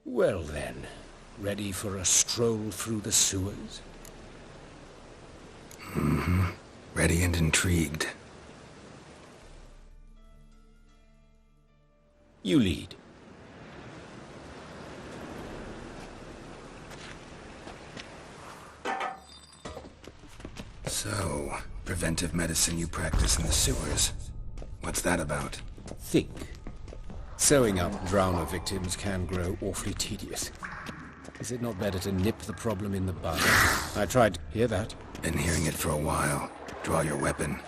Well then, ready for a stroll through the sewers? Mm-hmm. Ready and intrigued. You lead. So, preventive medicine you practice in the sewers. What's that about? Think. Sewing up drowner victims can grow awfully tedious. Is it not better to nip the problem in the bud? I tried to hear that. Been hearing it for a while. Draw your weapon.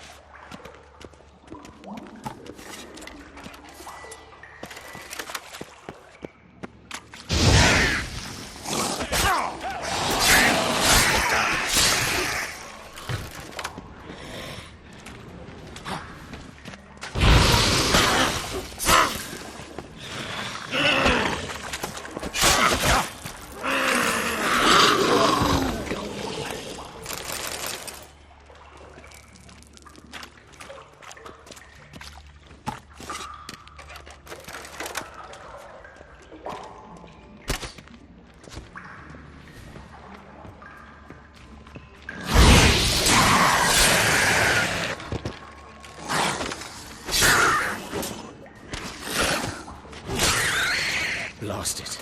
Blast it.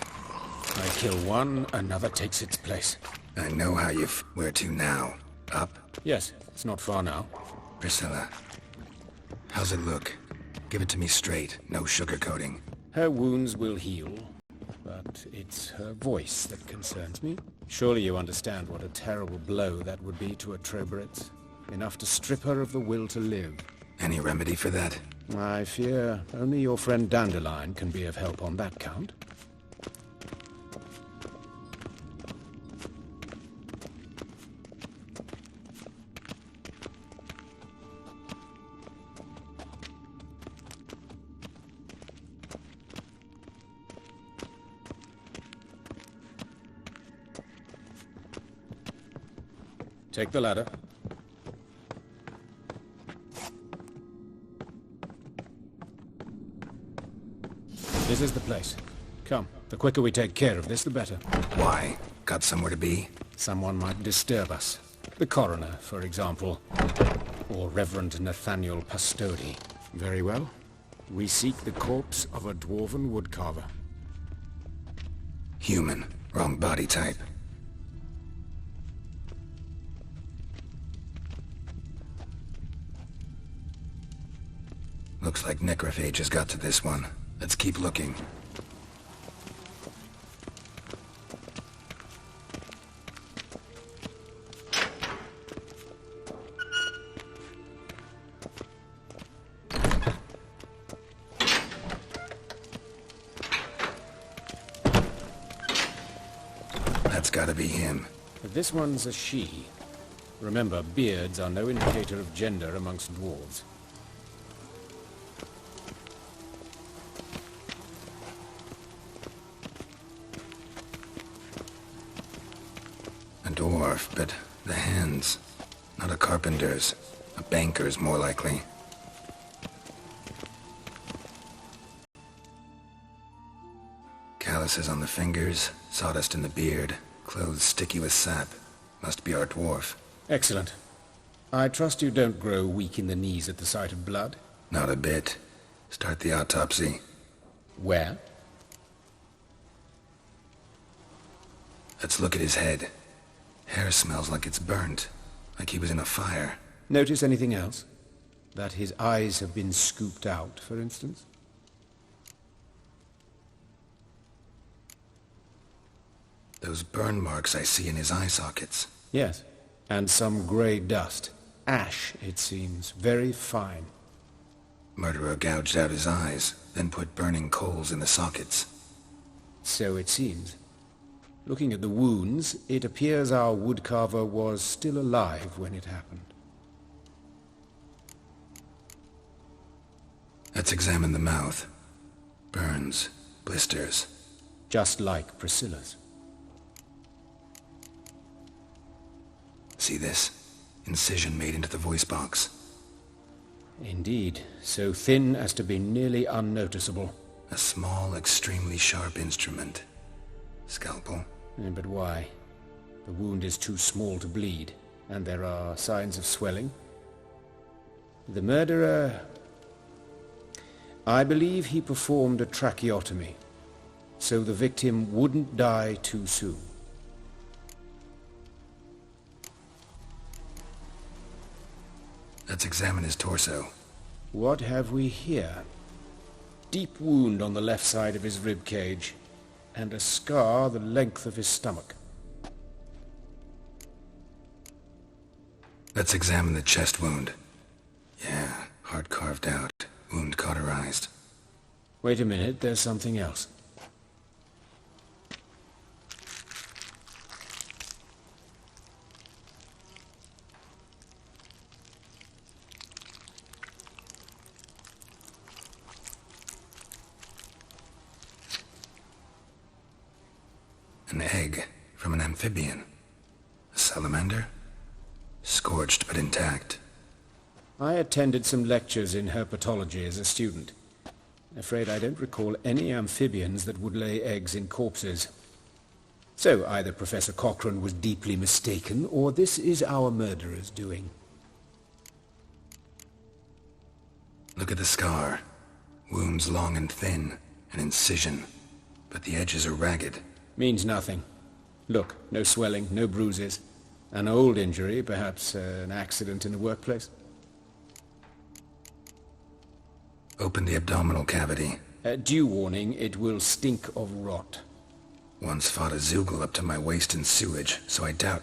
I kill one, another takes its place. I know how you where to now? Up? Yes, it's not far now. Priscilla. How's it look? Give it to me straight, no sugarcoating. Her wounds will heal, but it's her voice that concerns me. Surely you understand what a terrible blow that would be to a Troberet. Enough to strip her of the will to live. Any remedy for that? I fear only your friend Dandelion can be of help on that count. Take the ladder. This is the place. Come, the quicker we take care of this, the better. Why? Got somewhere to be? Someone might disturb us. The coroner, for example. Or Reverend Nathaniel Pastodi. Very well. We seek the corpse of a dwarven woodcarver. Human. Wrong body type. Looks like necrophage has got to this one. Let's keep looking. That's gotta be him. But this one's a she. Remember, beards are no indicator of gender amongst dwarves. A dwarf, but the hands. Not a carpenter's. A banker's, more likely. Calluses on the fingers, sawdust in the beard, clothes sticky with sap. Must be our dwarf. Excellent. I trust you don't grow weak in the knees at the sight of blood? Not a bit. Start the autopsy. Where? Let's look at his head. Hair smells like it's burnt, like he was in a fire. Notice anything else? That his eyes have been scooped out, for instance? Those burn marks I see in his eye sockets. Yes. And some grey dust. Ash, it seems. Very fine. Murderer gouged out his eyes, then put burning coals in the sockets. So it seems. Looking at the wounds, it appears our woodcarver was still alive when it happened. Let's examine the mouth. Burns, blisters. Just like Priscilla's. See this? Incision made into the voice box. Indeed, so thin as to be nearly unnoticeable. A small, extremely sharp instrument. Scalpel? But why? The wound is too small to bleed, and there are signs of swelling. The murderer... I believe he performed a tracheotomy, so the victim wouldn't die too soon. Let's examine his torso. What have we here? Deep wound on the left side of his rib cage, and a scar the length of his stomach. Let's examine the chest wound. Yeah, heart carved out, wound cauterized. Wait a minute, there's something else. An egg from an amphibian. A salamander? Scorched but intact. I attended some lectures in herpetology as a student. Afraid I don't recall any amphibians that would lay eggs in corpses. So either Professor Cochrane was deeply mistaken, or this is our murderer's doing. Look at the scar. Wounds long and thin, an incision. But the edges are ragged. Means nothing. Look, no swelling, no bruises. An old injury, perhaps an accident in the workplace. Open the abdominal cavity. Due warning, it will stink of rot. Once fought a Zoogle up to my waist in sewage, so I doubt...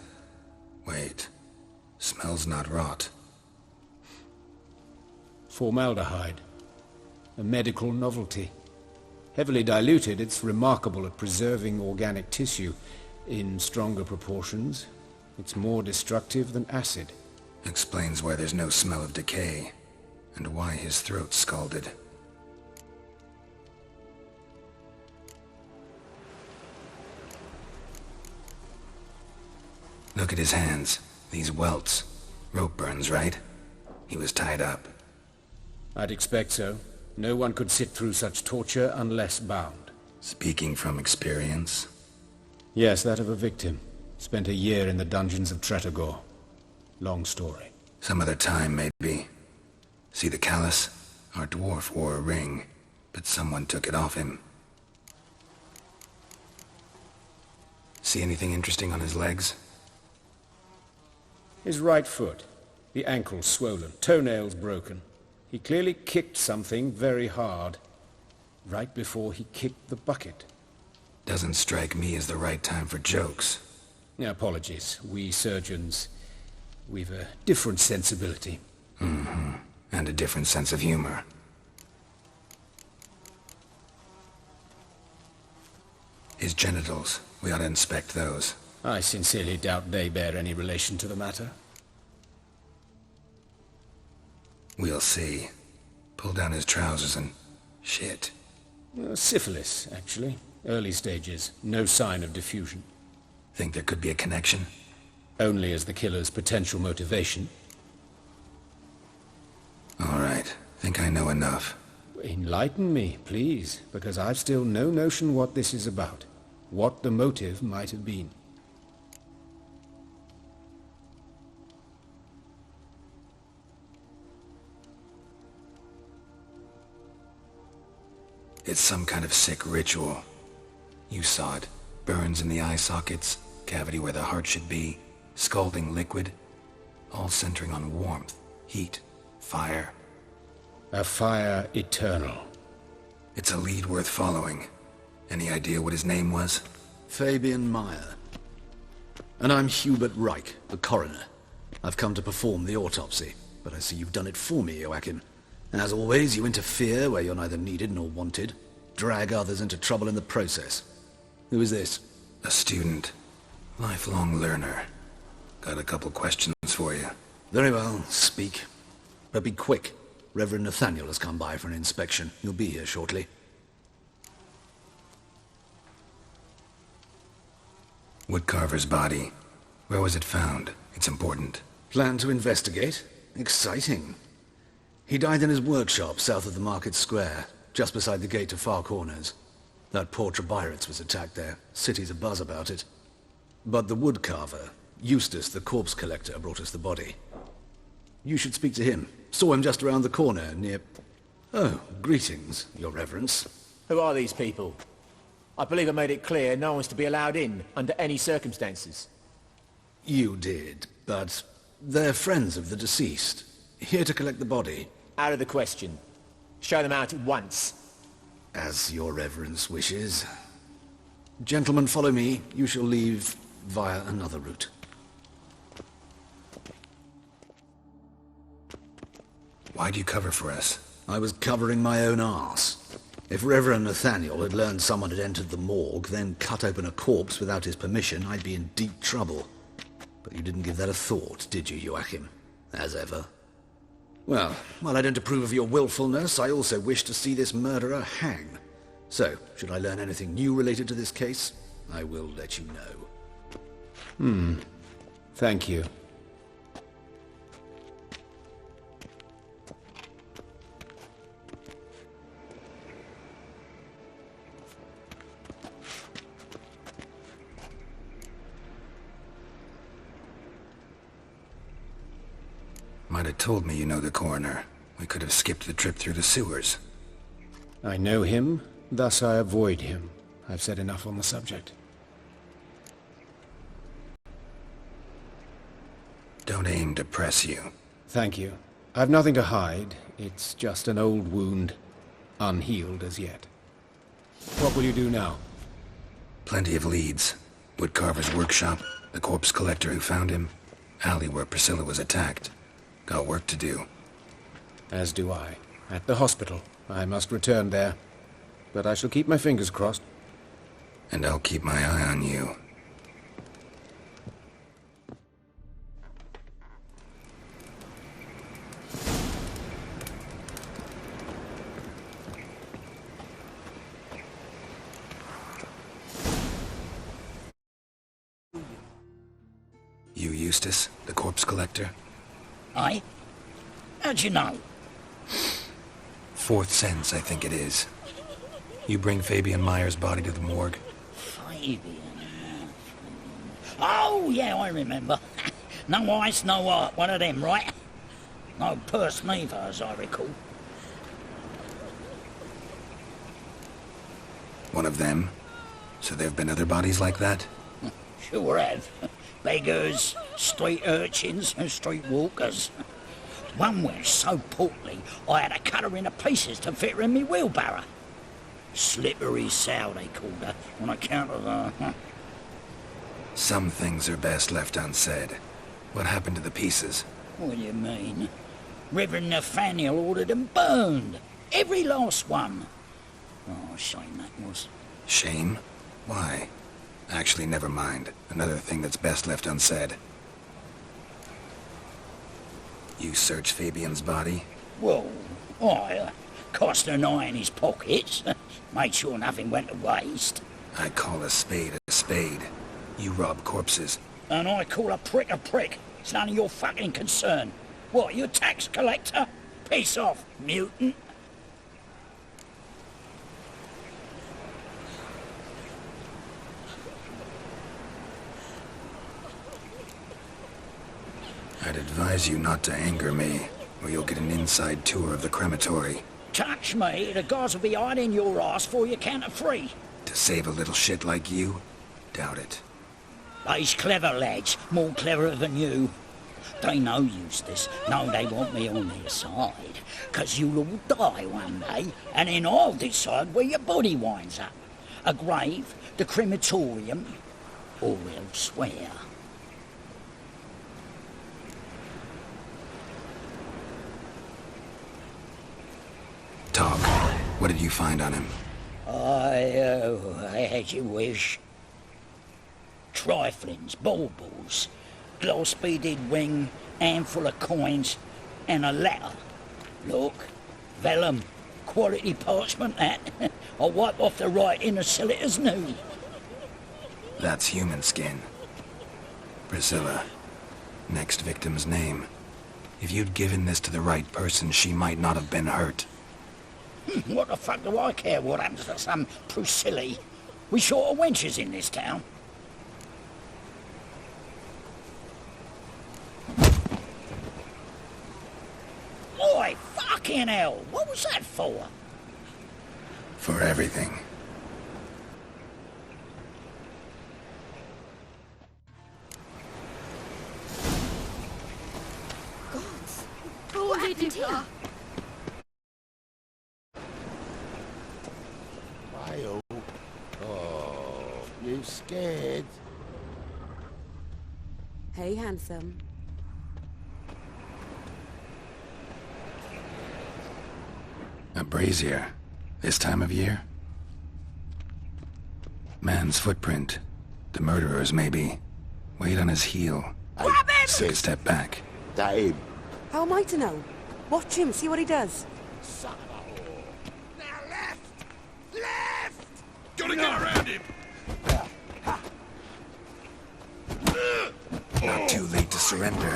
Wait. Smells not rot. Formaldehyde. A medical novelty. Heavily diluted, it's remarkable at preserving organic tissue. In stronger proportions, it's more destructive than acid. Explains why there's no smell of decay, and why his throat's scalded. Look at his hands. These welts. Rope burns, right? He was tied up. I'd expect so. No one could sit through such torture unless bound. Speaking from experience? Yes, that of a victim. Spent a year in the dungeons of Tretogor. Long story. Some other time, maybe. See the callus? Our dwarf wore a ring, but someone took it off him. See anything interesting on his legs? His right foot. The ankle swollen, toenails broken. He clearly kicked something very hard, right before he kicked the bucket. Doesn't strike me as the right time for jokes. Apologies. We surgeons, we've a different sensibility. Mm-hmm. And a different sense of humor. His genitals, we ought to inspect those. I sincerely doubt they bear any relation to the matter. We'll see. Pull down his trousers and... shit. Syphilis, actually. Early stages. No sign of diffusion. Think there could be a connection? Only as the killer's potential motivation. All right. Think I know enough. Enlighten me, please, because I've still no notion what this is about. What the motive might have been. It's some kind of sick ritual. You saw it. Burns in the eye sockets, cavity where the heart should be, scalding liquid, all centering on warmth, heat, fire. A fire eternal. It's a lead worth following. Any idea what his name was? Fabian Meyer. And I'm Hubert Reich, the coroner. I've come to perform the autopsy, but I see you've done it for me, Joachim. As always, you interfere where you're neither needed nor wanted. Drag others into trouble in the process. Who is this? A student. Lifelong learner. Got a couple questions for you. Very well, speak. But be quick. Reverend Nathaniel has come by for an inspection. He'll be here shortly. Woodcarver's body. Where was it found? It's important. Plan to investigate? Exciting. He died in his workshop south of the market square, just beside the gate to Far Corners. That poor Trebirates was attacked there. City's abuzz about it. But the woodcarver, Eustace the corpse collector, brought us the body. You should speak to him. Saw him just around the corner near... Oh, greetings, your reverence. Who are these people? I believe I made it clear no one's to be allowed in under any circumstances. You did, but they're friends of the deceased. Here to collect the body. Out of the question. Show them out at once. As your reverence wishes. Gentlemen, follow me. You shall leave via another route. Why'd you cover for us? I was covering my own arse. If Reverend Nathaniel had learned someone had entered the morgue, then cut open a corpse without his permission, I'd be in deep trouble. But you didn't give that a thought, did you, Joachim? As ever. Well, while I don't approve of your willfulness, I also wish to see this murderer hang. So, should I learn anything new related to this case, I will let you know. Thank you. Might have told me you know the coroner. We could have skipped the trip through the sewers. I know him, thus I avoid him. I've said enough on the subject. Don't aim to press you. Thank you. I've nothing to hide. It's just an old wound, unhealed as yet. What will you do now? Plenty of leads. Woodcarver's workshop, the corpse collector who found him, alley where Priscilla was attacked. Got work to do. As do I. At the hospital. I must return there. But I shall keep my fingers crossed. And I'll keep my eye on you. You Eustace, the corpse collector? Aye? How'd you know? Fourth sense, I think it is. You bring Fabian Meyer's body to the morgue? Fabian. Oh, yeah, I remember. No eyes, no heart, one of them, right? No purse neither, as I recall. One of them? So there have been other bodies like that? Sure have. Beggars, street urchins, and street walkers. One was so portly, I had to cut her into pieces to fit her in me wheelbarrow. Slippery sow, they called her, on account of her. Some things are best left unsaid. What happened to the pieces? What do you mean? Reverend Nathaniel ordered them burned. Every last one. Oh, shame that was. Shame? Why? Actually, never mind. Another thing that's best left unsaid. You searched Fabian's body? Well, I cast an eye in his pockets. Made sure nothing went to waste. I call a spade a spade. You rob corpses. And I call a prick a prick. It's none of your fucking concern. What, you a tax collector? Piss off, mutant. I'd advise you not to anger me, or you'll get an inside tour of the crematory. Touch me, the guards will be hiding your ass for your count of three. To save a little shit like you? Doubt it. They's clever lads, more cleverer than you. They know Eustace, know they want me on their side, 'cause you'll all die one day, and then I'll decide where your body winds up. A grave, the crematorium, or elsewhere. Talk. What did you find on him? As you wish. Triflings, baubles, glass-beaded ring, handful of coins, and a letter. Look, vellum, quality parchment, that. I'll wipe off the writing and sell it as new. That's human skin. Priscilla. Next victim's name. If you'd given this to the right person, she might not have been hurt. What the fuck do I care what happens to some Priscilla? We short of wenches in this town. Oi, fucking hell! What was that for? For everything. What happened here? Mayo. Oh, you scared? Hey, handsome. A brazier. This time of year? Man's footprint. The murderer's, maybe. Weight on his heel. Grab him! Took a step back. That him. How am I to know? Watch him, see what he does. Son of a whore. Now left! Left! Gotta get around him! Not too late to surrender.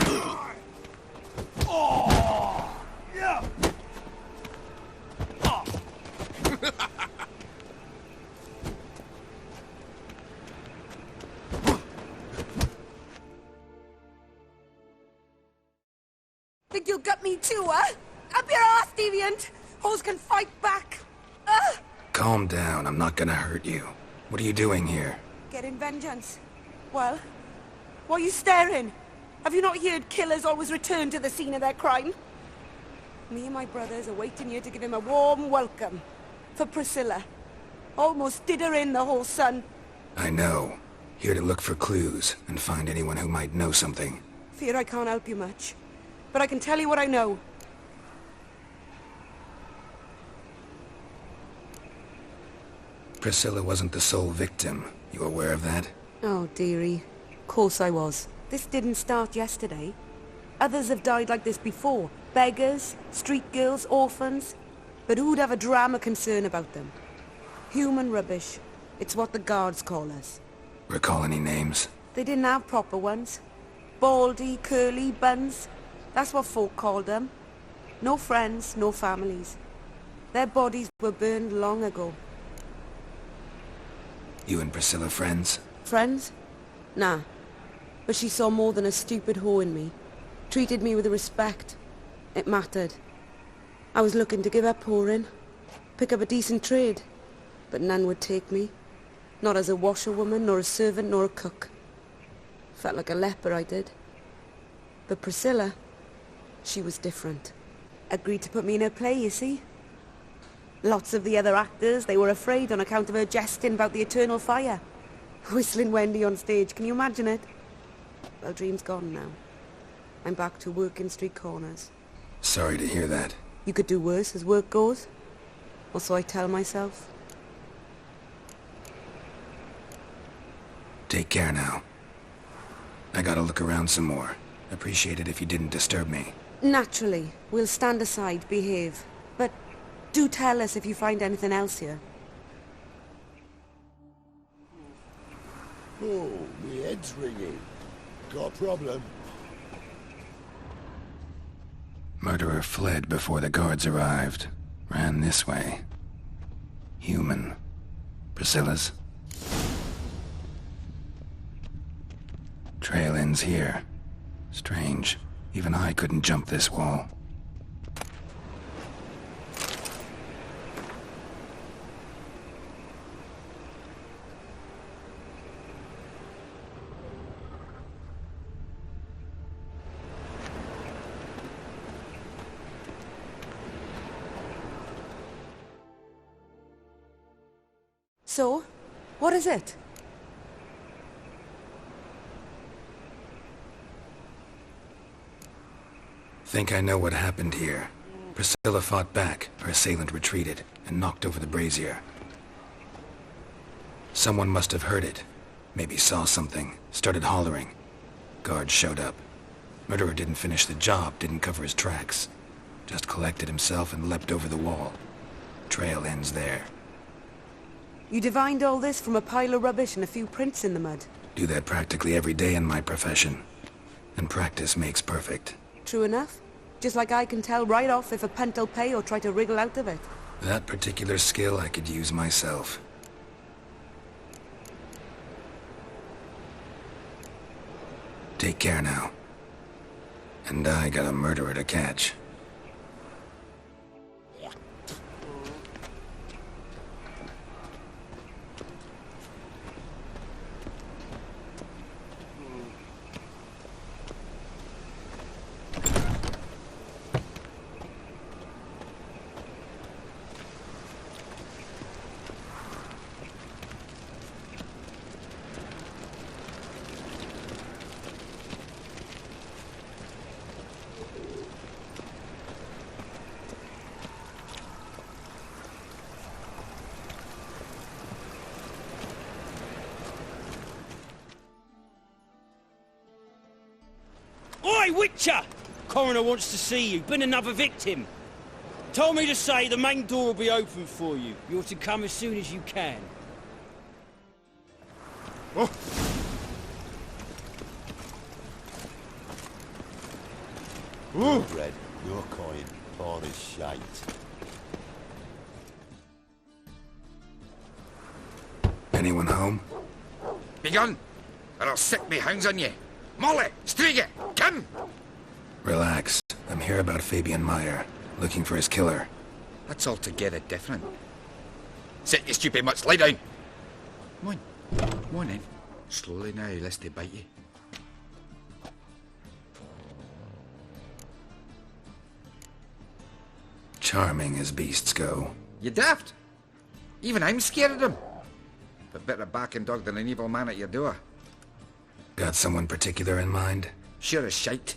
Think you'll gut me too, huh? Up your ass, deviant! Hoes can fight back! Ugh! Calm down, I'm not gonna hurt you. What are you doing here? Getting vengeance. Well, why are you staring? Have you not heard killers always return to the scene of their crime? Me and my brothers are waiting here to give him a warm welcome. For Priscilla. Almost did her in, the whole son. I know. Here to look for clues and find anyone who might know something. Fear I can't help you much. But I can tell you what I know. Priscilla wasn't the sole victim. You aware of that? Oh, dearie. Of course I was. This didn't start yesterday. Others have died like this before. Beggars, street girls, orphans. But who'd have a drama concern about them? Human rubbish. It's what the guards call us. Recall any names? They didn't have proper ones. Baldy, curly, buns. That's what folk called them. No friends, no families. Their bodies were burned long ago. You and Priscilla friends? Friends? Nah. But she saw more than a stupid whore in me. Treated me with respect. It mattered. I was looking to give up whoring. Pick up a decent trade. But none would take me. Not as a washerwoman, nor a servant, nor a cook. Felt like a leper, I did. But Priscilla, she was different. Agreed to put me in her play, you see. Lots of the other actors, they were afraid on account of her jesting about the eternal fire. Whistling Wendy on stage, can you imagine it? Well, dream's gone now. I'm back to working street corners. Sorry to hear that. You could do worse as work goes. Or so I tell myself. Take care now. I gotta look around some more. Appreciate it if you didn't disturb me. Naturally. We'll stand aside, behave. But do tell us if you find anything else here. Oh, my head's ringing. Got a problem? Murderer fled before the guards arrived. Ran this way. Human. Priscilla's. Trail ends here. Strange. Even I couldn't jump this wall. So, what is it? Think I know what happened here. Priscilla fought back, her assailant retreated, and knocked over the brazier. Someone must have heard it. Maybe saw something, started hollering. Guards showed up. Murderer didn't finish the job, didn't cover his tracks. Just collected himself and leapt over the wall. Trail ends there. You divined all this from a pile of rubbish and a few prints in the mud. Do that practically every day in my profession. And practice makes perfect. True enough. Just like I can tell right off if a pent'll pay or try to wriggle out of it. That particular skill I could use myself. Take care now. And I got a murderer to catch. Oi, Witcher! Coroner wants to see you. Been another victim. Told me to say the main door will be open for you. You're to come as soon as you can. Oh. Ooh. Red, your coin, all is shite. Anyone home? Begone, or I'll sick me hounds on you. Molly, Striga, come! Relax. I'm here about Fabian Meyer, looking for his killer. That's altogether different. Sit, you stupid mutts, lie down. Come on then. Slowly now, lest they bite you. Charming as beasts go. You daft? Even I'm scared of them. But better barking dog than an evil man at your door. Got someone particular in mind? Sure as shite.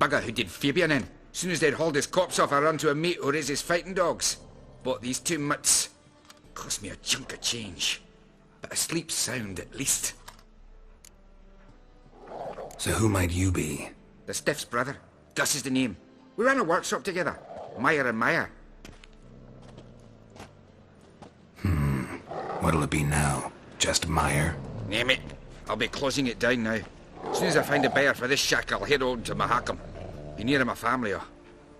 Bugger who did Fabian in. Soon as they'd hauled his corpse off, I run to a mate who raises fighting dogs. Bought these 2 mutts. Cost me a chunk of change. But I sleep sound at least. So who might you be? The Stiff's brother. Gus is the name. We ran a workshop together. Meyer and Meyer. What'll it be now? Just Meyer? Name it. I'll be closing it down now. As soon as I find a buyer for this shack, I'll head on to Mahakam. Be near my family, or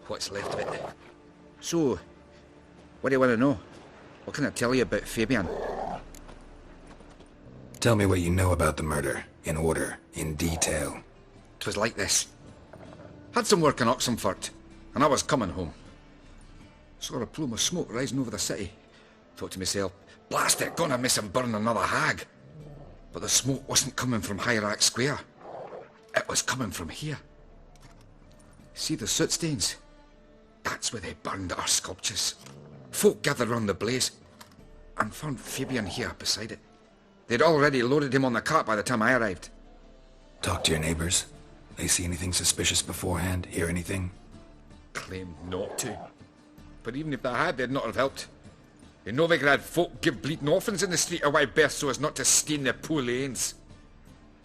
what's left of it. So, what do you want to know? What can I tell you about Fabian? Tell me what you know about the murder, in order, in detail. 'Twas like this. Had some work in Oxenfurt, and I was coming home. Saw a plume of smoke rising over the city. Thought to myself, blast it, gonna miss and burn another hag. But the smoke wasn't coming from Hierarch Square. It was coming from here. See the soot stains? That's where they burned our sculptures. Folk gathered round the blaze and found Fabian here beside it. They'd already loaded him on the cart by the time I arrived. Talk to your neighbors. They see anything suspicious beforehand? Hear anything? Claimed not to. But even if they had, they'd not have helped. In Novigrad, folk give bleating orphans in the street a wide berth so as not to stain their poor lanes.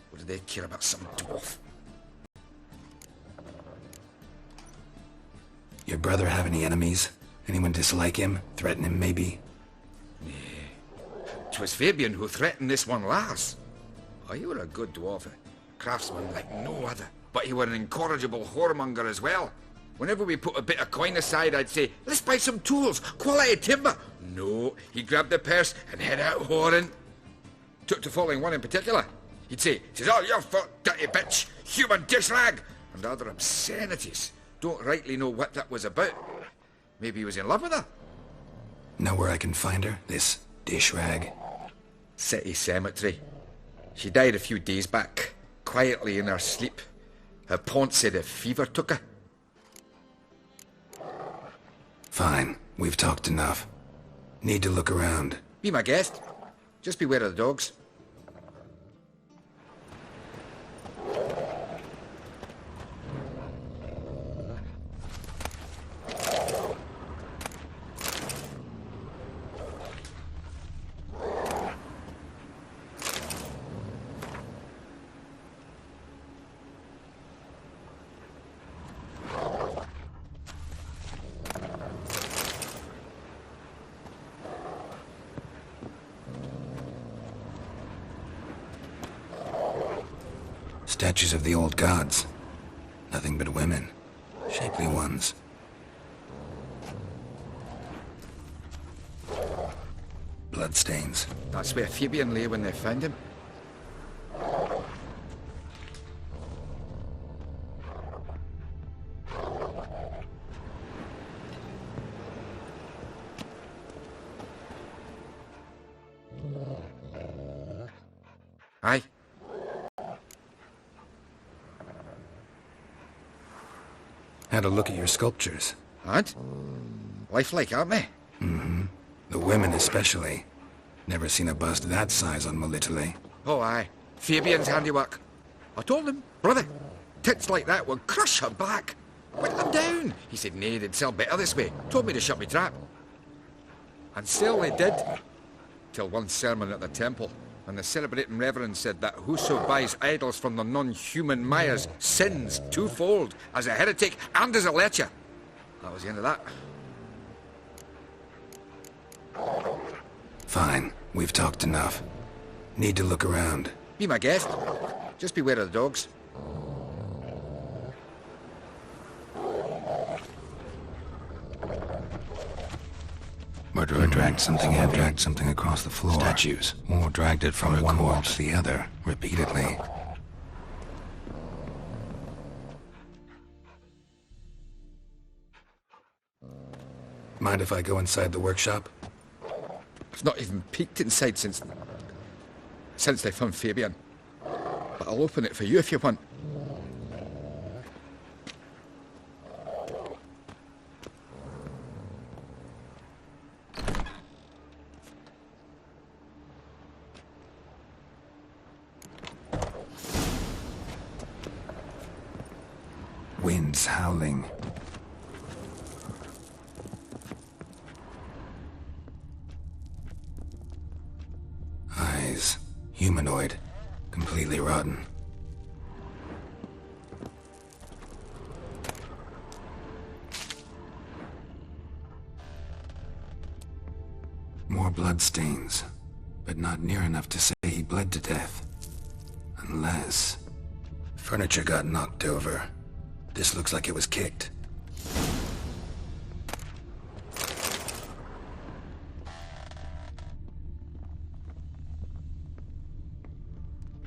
What do they care about some dwarf? Your brother have any enemies? Anyone dislike him? Threaten him, maybe? 'Twas Fabian who threatened this one last. Oh, he were a good dwarf, a craftsman like no other. But he were an incorrigible whoremonger as well. Whenever we put a bit of coin aside, I'd say, let's buy some tools, quality timber. No, he'd grab the purse and head out whoring. Took to following one in particular. He'd say, "'Tis all your fault, dirty bitch, human dish rag," and other obscenities. Don't rightly know what that was about. Maybe he was in love with her. Know where I can find her, this dish rag? City cemetery. She died a few days back, quietly in her sleep. Her pont said a fever took her. Fine, we've talked enough. Need to look around. Be my guest. Just beware of the dogs. Statues of the old gods. Nothing but women. Shapely ones. Bloodstains. That's where Fabian lay when they found him. Aye. Had a look at your sculptures. And? Lifelike, aren't they? Mm-hmm. The women especially. Never seen a bust that size on Molitale. Oh, aye. Fabian's handiwork. I told him, brother, tits like that will crush her back. Put them down. He said, nay, they'd sell better this way. Told me to shut me trap. And sell they did. Till one sermon at the temple. And the celebrating reverend said that whoso buys idols from the non-human Mayas sins twofold, as a heretic and as a lecher. That was the end of that. Fine. We've talked enough. Need to look around. Be my guest. Just beware of the dogs. Murderer dragged something heavy. Dragged something across the floor. Statues. Or dragged it from one wall to the other, repeatedly. Mind if I go inside the workshop? I've not even peeked inside since they found Fabian. But I'll open it for you if you want. Winds howling. Eyes. Humanoid. Completely rotten. More bloodstains. But not near enough to say he bled to death. Unless... Furniture got knocked over. This looks like it was kicked.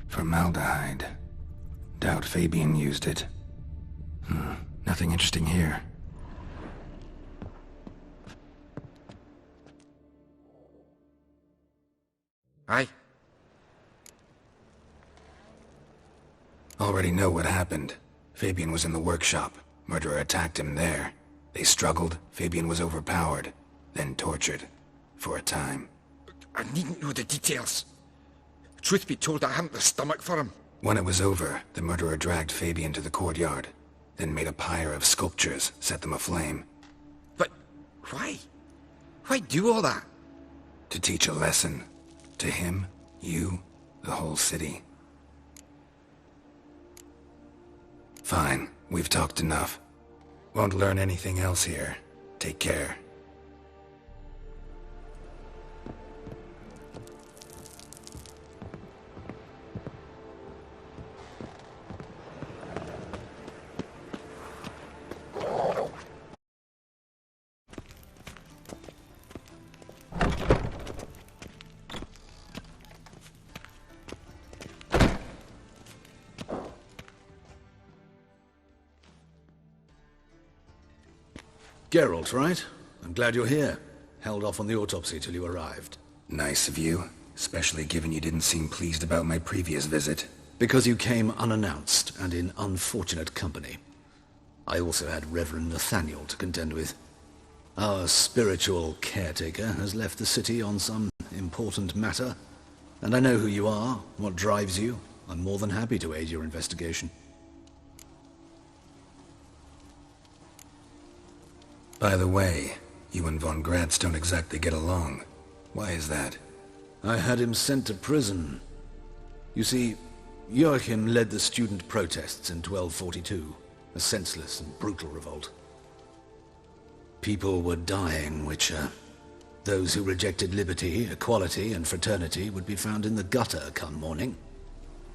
Formaldehyde. Doubt Fabian used it. Nothing interesting here. Aye. Already know what happened. Fabian was in the workshop. Murderer attacked him there. They struggled. Fabian was overpowered. Then tortured. For a time. I needn't know the details. Truth be told, I hadn't the stomach for him. When it was over, the murderer dragged Fabian to the courtyard. Then made a pyre of sculptures, set them aflame. But why? Why do all that? To teach a lesson. To him, you, the whole city. Fine, we've talked enough. Won't learn anything else here. Take care. Geralt, right? I'm glad you're here. Held off on the autopsy till you arrived. Nice of you, especially given you didn't seem pleased about my previous visit. Because you came unannounced and in unfortunate company. I also had Reverend Nathaniel to contend with. Our spiritual caretaker has left the city on some important matter, and I know who you are, what drives you. I'm more than happy to aid your investigation. By the way, you and von Gratz don't exactly get along. Why is that? I had him sent to prison. You see, Joachim led the student protests in 1242, a senseless and brutal revolt. People were dying, Witcher. Those who rejected liberty, equality, and fraternity would be found in the gutter come morning.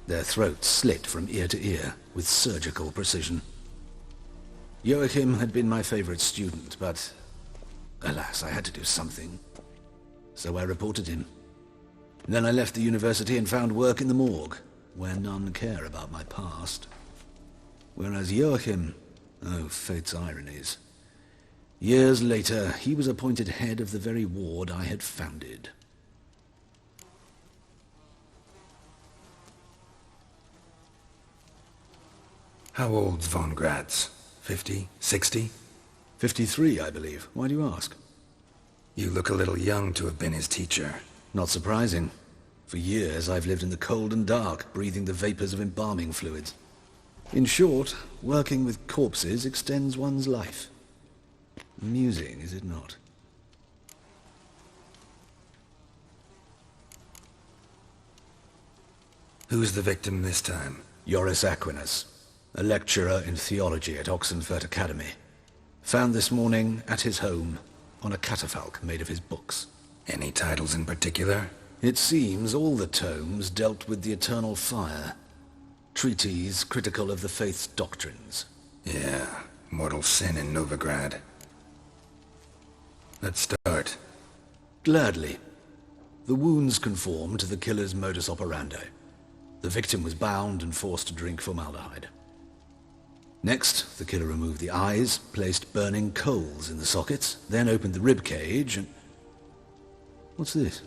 Their throats slit from ear to ear with surgical precision. Joachim had been my favorite student, but alas, I had to do something. So I reported him. Then I left the university and found work in the morgue, where none care about my past. Whereas Joachim, oh, fate's ironies. Years later, he was appointed head of the very ward I had founded. How old's von Gratz? 50? 60? 53, I believe. Why do you ask? You look a little young to have been his teacher. Not surprising. For years, I've lived in the cold and dark, breathing the vapors of embalming fluids. In short, working with corpses extends one's life. Amusing, is it not? Who's the victim this time? Joris Aquinas, a lecturer in theology at Oxenfurt Academy. Found this morning at his home on a catafalque made of his books. Any titles in particular? It seems all the tomes dealt with the eternal fire. Treatises critical of the faith's doctrines. Yeah, mortal sin in Novigrad. Let's start. Gladly. The wounds conform to the killer's modus operandi. The victim was bound and forced to drink formaldehyde. Next, the killer removed the eyes, placed burning coals in the sockets, then opened the rib cage and... What's this?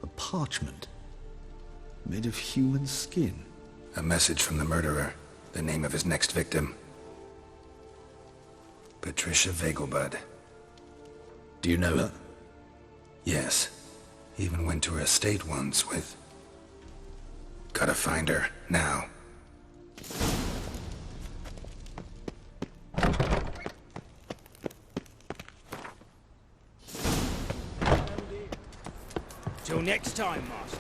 A parchment. Made of human skin. A message from the murderer. The name of his next victim. Patricia Vegelbud. Do you know her? Yes. Even went to her estate once with... Gotta find her, now. Till next time, Master.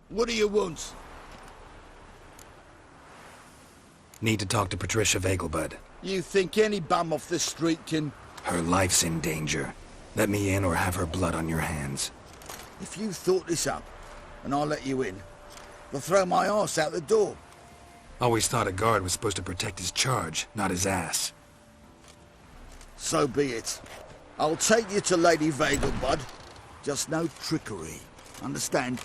What do you want? Need to talk to Patricia Vegelbud. You think any bum off the street can... Her life's in danger. Let me in or have her blood on your hands. If you thought this up, and I'll let you in, they'll throw my arse out the door. Always thought a guard was supposed to protect his charge, not his ass. So be it. I'll take you to Lady Vegelbud. Just no trickery. Understand?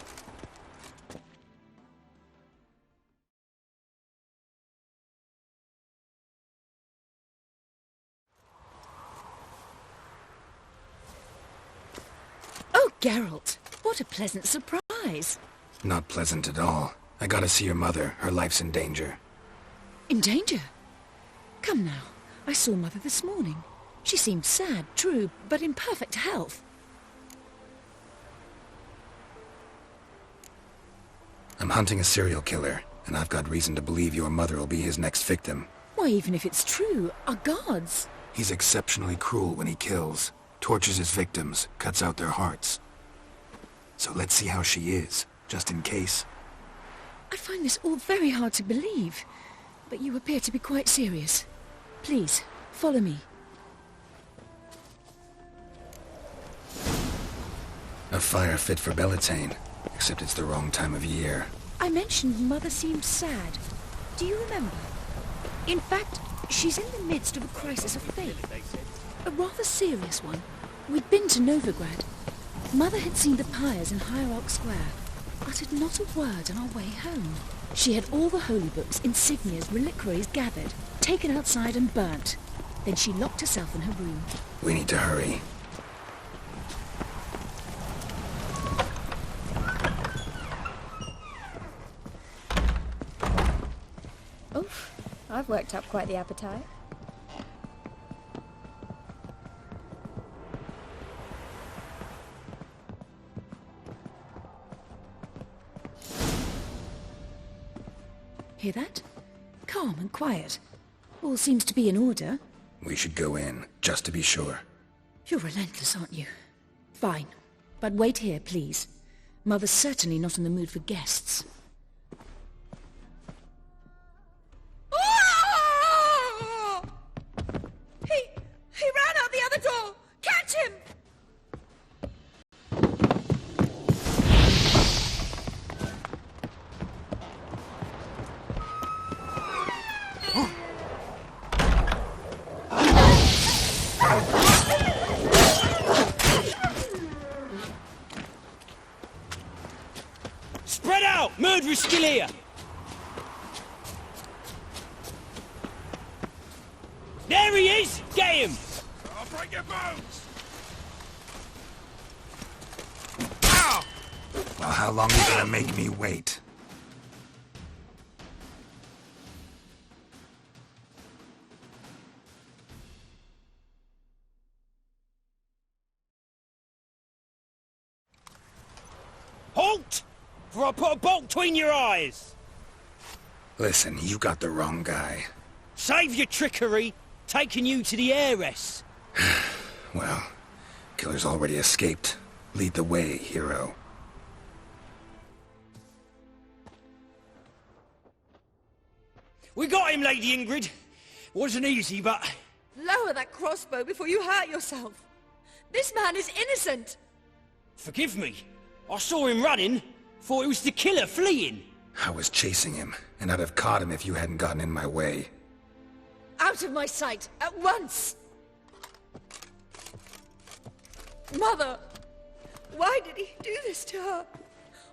Oh, Geralt, what a pleasant surprise. Not pleasant at all. I gotta see your mother. Her life's in danger. In danger? Come now, I saw Mother this morning. She seemed sad, true, but in perfect health. I'm hunting a serial killer, and I've got reason to believe your mother will be his next victim. Why, even if it's true, our gods... He's exceptionally cruel when he kills. Tortures his victims, cuts out their hearts. So let's see how she is, just in case. I find this all very hard to believe, but you appear to be quite serious. Please, follow me. A fire fit for Bellatane, except it's the wrong time of year. I mentioned Mother seemed sad. Do you remember? In fact, she's in the midst of a crisis of faith. A rather serious one. We'd been to Novigrad. Mother had seen the pyres in Hierarch Square, uttered not a word on our way home. She had all the holy books, insignias, reliquaries gathered, taken outside and burnt. Then she locked herself in her room. We need to hurry. Oof, I've worked up quite the appetite. Hear that? Calm and quiet. All seems to be in order. We should go in, just to be sure. You're relentless, aren't you? Fine. But wait here, please. Mother's certainly not in the mood for guests. He ran out the other door! Catch him! Spread out! Murderer's still here! There he is! Get him! I'll break your bones! Well, how long are you gonna make me wait? Halt! For I put a bolt between your eyes! Listen, you got the wrong guy. Save your trickery! Taking you to the heiress! Well, killer's already escaped. Lead the way, hero. We got him, Lady Ingrid. Wasn't easy, but... Lower that crossbow before you hurt yourself. This man is innocent. Forgive me. I saw him running. Thought it was the killer fleeing. I was chasing him, and I'd have caught him if you hadn't gotten in my way. Out of my sight, at once! Mother! Why did he do this to her?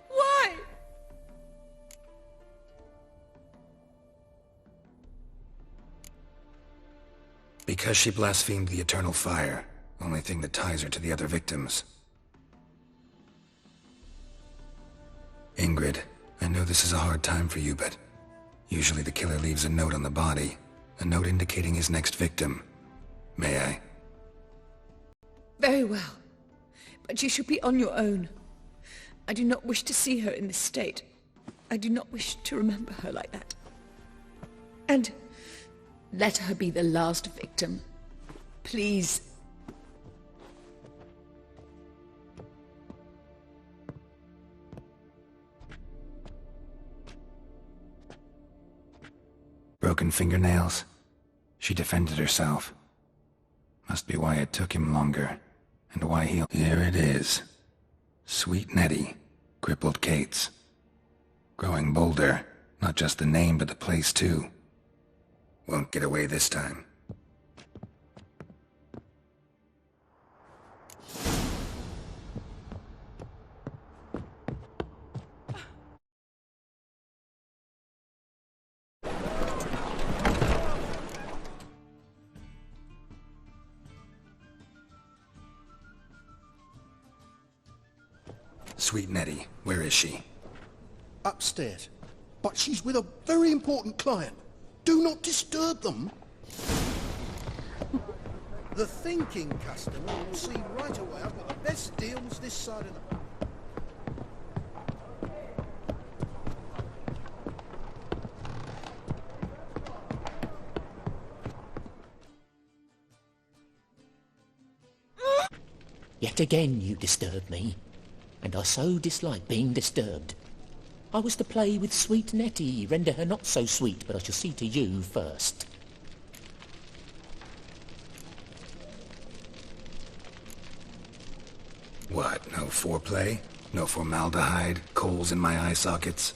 Why? Because she blasphemed the eternal fire. Only thing that ties her to the other victims. Ingrid, I know this is a hard time for you, but usually the killer leaves a note on the body. A note indicating his next victim. May I? Very well. But you should be on your own. I do not wish to see her in this state. I do not wish to remember her like that. And let her be the last victim. Please. Broken fingernails. She defended herself. Must be why it took him longer. And why he... Here it is. Sweet Nettie. Crippled Kate's. Growing bolder. Not just the name, but the place too. Won't get away this time. Sweet Nettie, where is she? Upstairs. But she's with a very important client. Do not disturb them. The thinking customer will see right away I've got the best deals this side of the... Yet again you disturb me, and I so dislike being disturbed. I was to play with sweet Nettie, render her not so sweet, but I shall see to you first. What, no foreplay? No formaldehyde? Coals in my eye sockets?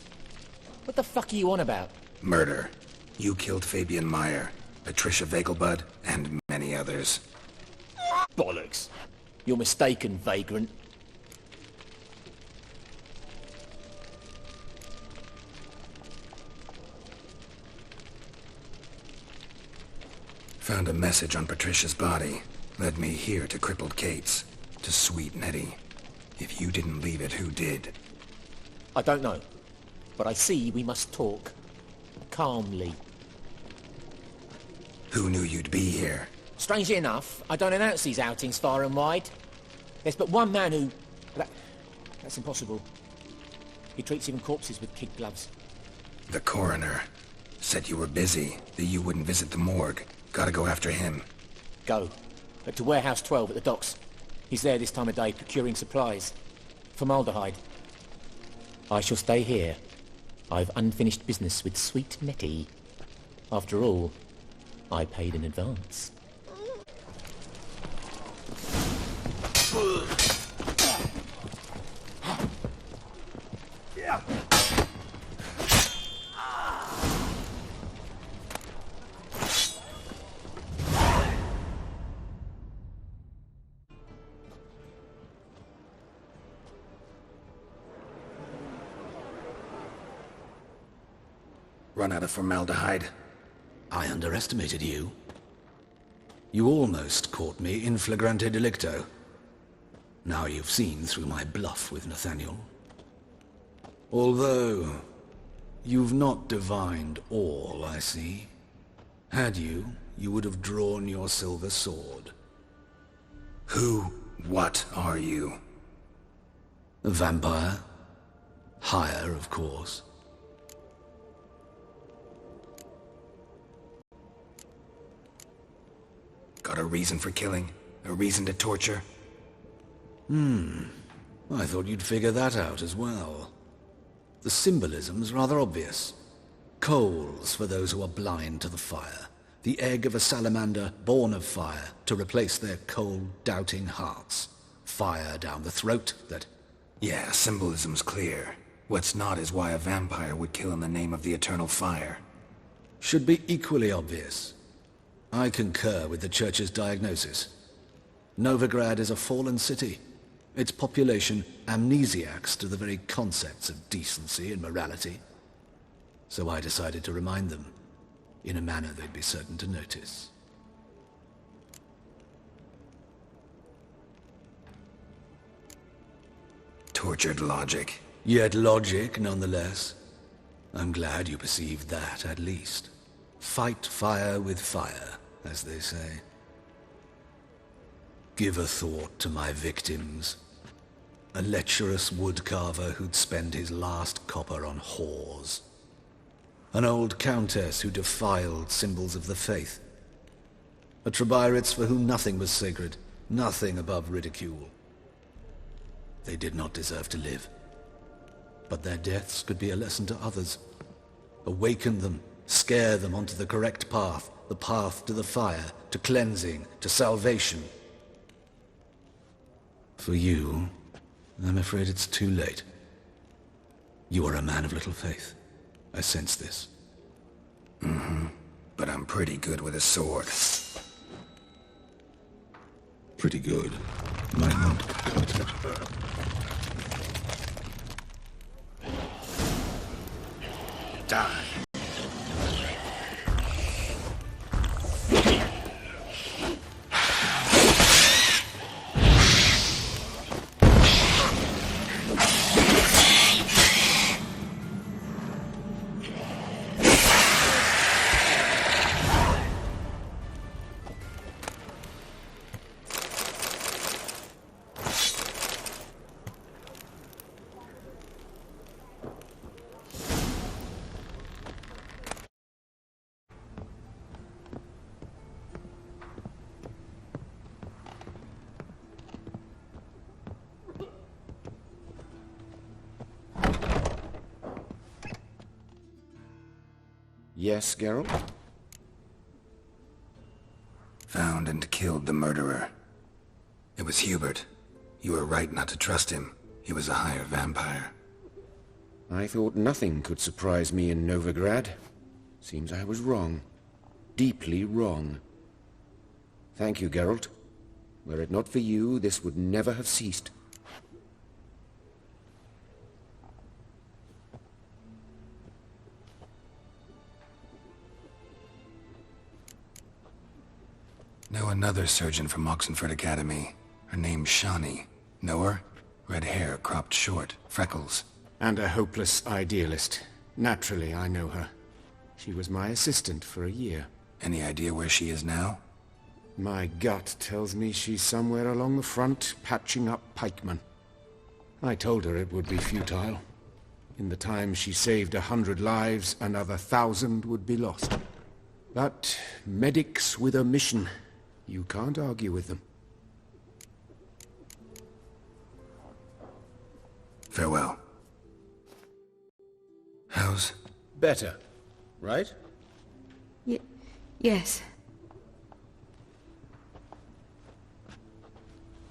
What the fuck are you on about? Murder. You killed Fabian Meyer, Patricia Vegelbud, and many others. Bollocks. You're mistaken, vagrant. Found a message on Patricia's body. Led me here to Crippled Kate's. To Sweet Nettie. If you didn't leave it, who did? I don't know. But I see we must talk. Calmly. Who knew you'd be here? Strangely enough, I don't announce these outings far and wide. There's but one man who... That's impossible. He treats even corpses with kid gloves. The coroner. Said you were busy, that you wouldn't visit the morgue. Gotta go after him. Go. To Warehouse 12 at the docks. He's there this time of day procuring supplies. Formaldehyde. I shall stay here. I've unfinished business with sweet Nettie. After all, I paid in advance. Run out of formaldehyde. I underestimated you. You almost caught me in flagrante delicto. Now you've seen through my bluff with Nathaniel. Although, you've not divined all, I see. Had you, you would have drawn your silver sword. What are you? A vampire. Higher, of course. Got a reason for killing? A reason to torture? I thought you'd figure that out as well. The symbolism's rather obvious. Coals for those who are blind to the fire. The egg of a salamander born of fire to replace their cold, doubting hearts. Fire down the throat that... Yeah, symbolism's clear. What's not is why a vampire would kill in the name of the eternal fire. Should be equally obvious. I concur with the Church's diagnosis. Novigrad is a fallen city. Its population amnesiacs to the very concepts of decency and morality. So I decided to remind them, in a manner they'd be certain to notice. Tortured logic. Yet logic, nonetheless. I'm glad you perceived that, at least. Fight fire with fire, as they say. Give a thought to my victims. A lecherous woodcarver who'd spend his last copper on whores. An old countess who defiled symbols of the faith. A Trebirates for whom nothing was sacred, nothing above ridicule. They did not deserve to live. But their deaths could be a lesson to others. Awaken them, scare them onto the correct path, the path to the fire, to cleansing, to salvation. For you, I'm afraid it's too late. You are a man of little faith. I sense this. But I'm pretty good with a sword. Pretty good. Might not. Die. Yes, Geralt? Found and killed the murderer. It was Hubert. You were right not to trust him. He was a higher vampire. I thought nothing could surprise me in Novigrad. Seems I was wrong. Deeply wrong. Thank you, Geralt. Were it not for you, this would never have ceased. Know another surgeon from Oxenford Academy. Her name's Shawnee. Know her? Red hair, cropped short, freckles. And a hopeless idealist. Naturally, I know her. She was my assistant for a year. Any idea where she is now? My gut tells me she's somewhere along the front, patching up pikemen. I told her it would be futile. In the time she saved 100 lives, another 1,000 would be lost. But medics with a mission. You can't argue with them. Farewell. How's... Better, right? Yes.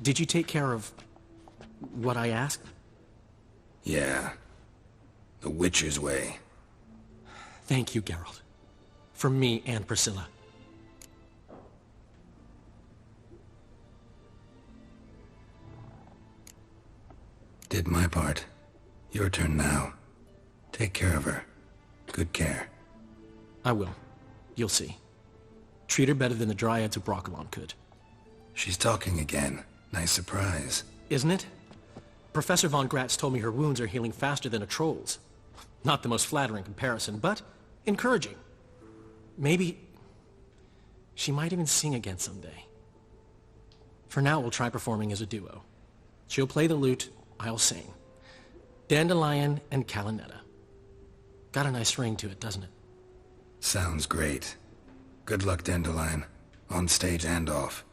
Did you take care of what I asked? Yeah. The Witcher's way. Thank you, Geralt. From me and Priscilla. Did my part. Your turn now. Take care of her. Good care. I will. You'll see. Treat her better than the Dryads of Broccolon could. She's talking again. Nice surprise. Isn't it? Professor von Gratz told me her wounds are healing faster than a troll's. Not the most flattering comparison, but encouraging. Maybe she might even sing again someday. For now, we'll try performing as a duo. She'll play the lute, I'll sing. Dandelion and Calinetta. Got a nice ring to it, doesn't it? Sounds great. Good luck, Dandelion. On stage and off.